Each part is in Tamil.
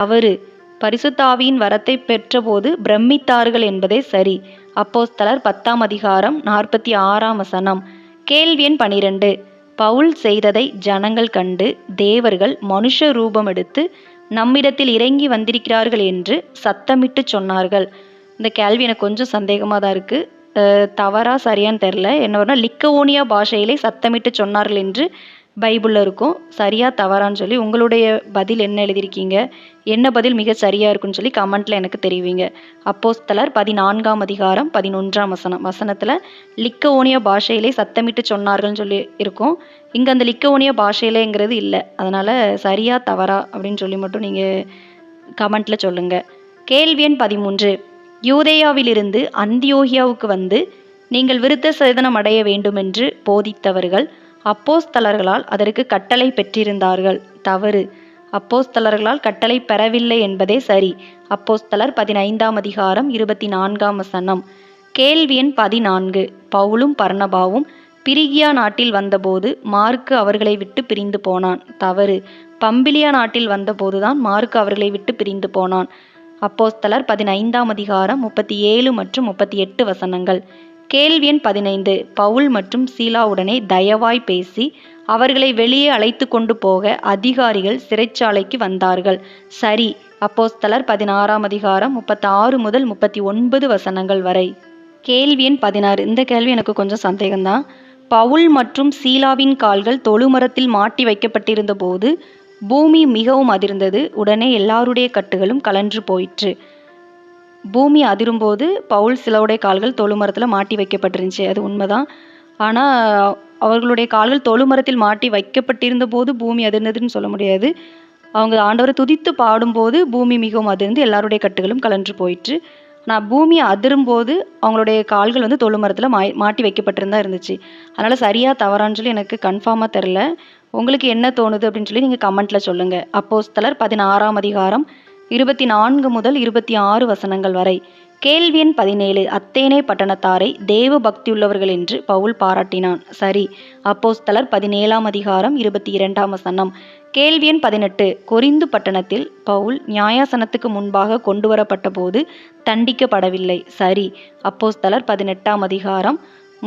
தவறு. பரிசுத்த ஆவியின் வரத்தை பெற்றபோது பிரமித்தார்கள் என்பதே சரி. அப்போஸ்தலர் 10ஆம் அதிகாரம் 46ஆம் வசனம். கேள்வி எண் 12. பவுல் செய்ததை ஜனங்கள் கண்டு தேவர்கள் மனுஷ ரூபமெடுத்து நம்மிடத்தில் இறங்கி வந்திருக்கிறார்கள் என்று சத்தமிட்டு சொன்னார்கள். இந்த கேள்வி எனக்கு கொஞ்சம் சந்தேகமாக தான் இருக்குது. தவறா சரியான்னு தெரில. என்ன வரும்னா லிக்கவோனியா பாஷையிலே சத்தமிட்டு சொன்னார்கள் என்று பைபிளில் இருக்கும். சரியா தவறான்னு சொல்லி உங்களுடைய பதில் என்ன எழுதியிருக்கீங்க, என்ன பதில் மிக சரியாக இருக்குன்னு சொல்லி கமெண்ட்டில் எனக்கு தெரிவிங்க. அப்போஸ்தலர் 14ஆம் அதிகாரம் 11ஆம் வசனத்தில் லிக்கவோனியா பாஷையிலே சத்தமிட்டு சொன்னார்கள்னு சொல்லி இருக்கும். இங்கே அந்த லிக்கவோனியா பாஷையிலேங்கிறது இல்லை. அதனால் சரியா தவறா அப்படின்னு சொல்லி மட்டும் நீங்கள் கமெண்ட்டில் சொல்லுங்கள். கேள்வி எண் 13. யூதேயாவிலிருந்து அந்தியோகியாவுக்கு வந்து நீங்கள் விருத்த சேதனம் அடைய வேண்டுமென்று போதித்தவர்கள் அப்போஸ்தலர்களால் அதற்கு கட்டளை பெற்றிருந்தார்கள். தவறு. அப்போஸ்தலர்களால் கட்டளை பெறவில்லை என்பதே சரி. அப்போஸ்தலர் 15ஆம் அதிகாரம் 24ஆம் வசனம். கேள்வி எண் 14. பவுலும் பர்னபாவும் பிரிகியா நாட்டில் வந்தபோது மார்க்கு அவர்களை விட்டு பிரிந்து போனான். தவறு. பம்பிலியா நாட்டில் வந்தபோதுதான் மார்க்கு அவர்களை விட்டு பிரிந்து போனான். அப்போஸ்தலர் 15ஆம் அதிகாரம் 37 மற்றும் 38 வசனங்கள். கேள்வி எண் 15. பவுல் மற்றும் சீலாவுடனே தயவாய் பேசி அவர்களை வெளியே அழைத்து கொண்டு போக அதிகாரிகள் சிறைச்சாலைக்கு வந்தார்கள். சரி. அப்போஸ்தலர் 16ஆம் அதிகாரம் 36 முதல் 39 வசனங்கள் வரை. கேள்வி எண் 16. இந்த கேள்வி எனக்கு கொஞ்சம் சந்தேகம்தான். பவுல் மற்றும் சீலாவின் கால்கள் தொழுமரத்தில் மாட்டி வைக்கப்பட்டிருந்த போது பூமி மிகவும் அதிர்ந்தது. உடனே எல்லாருடைய கட்டுகளும் கலன்று போயிற்று. பூமி அதிரும்போது பவுல் சிலருடைய கால்கள் தொழுமரத்தில் மாட்டி வைக்கப்பட்டிருந்துச்சு, அது உண்மைதான். ஆனால் அவர்களுடைய கால்கள் தொழுமரத்தில் மாட்டி வைக்கப்பட்டிருந்த போது பூமி அதிர்ந்ததுன்னு சொல்ல முடியாது. அவங்க ஆண்டவரை துதித்து பாடும்போது பூமி மிகவும் அதிர்ந்து எல்லாருடைய கட்டுகளும் கலன்று போயிற்று. ஆனால் பூமி அதிரும்போது அவங்களுடைய கால்கள் வந்து தொழுமரத்தில் மாட்டி வைக்கப்பட்டிருந்தா இருந்துச்சு. அதனால் சரியாக தவறான்னு சொல்லி எனக்கு கன்ஃபார்மாக தெரில. உங்களுக்கு என்ன தோணுது அப்படின்னு சொல்லி நீங்கள் கமெண்ட்டில் சொல்லுங்கள். அப்போஸ்தலர் 16ஆம் அதிகாரம் 24 முதல் 26 வசனங்கள் வரை. கேள்வி எண் 17. அத்தேனே பட்டணத்தாரை தேவ பக்தியுள்ளவர்கள் என்று பவுல் பாராட்டினான். சரி. அப்போஸ்தலர் 17ஆம் அதிகாரம் 22ஆம் வசனம். கேள்வி எண் 18. கொரிந்து பட்டணத்தில் பவுல் நியாயாசனத்துக்கு முன்பாக கொண்டு வரப்பட்ட போது தண்டிக்கப்படவில்லை. சரி. அப்போஸ்தலர் 18ஆம் அதிகாரம்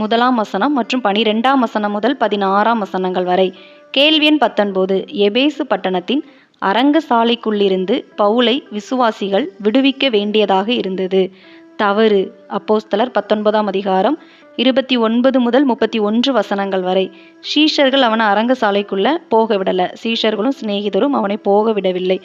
1ஆம் வசனம் மற்றும் 12ஆம் வசனம் முதல் 16ஆம் வசனங்கள் வரை. கேள்வி எண் 19. எபேசு பட்டணத்தின் அரங்கசாலைக்குள்ளிருந்து பவுலை விசுவாசிகள் விடுவிக்க வேண்டியதாக இருந்தது. தவறு. அப்போஸ்தலர் 19ஆம் அதிகாரம் 29 முதல் 31 வசனங்கள் வரை. சீஷர்கள் அவனை அரங்கசாலைக்குள்ள போக விடலை. சீஷர்களும் சிநேகிதரும் அவனை போக விடவில்லை.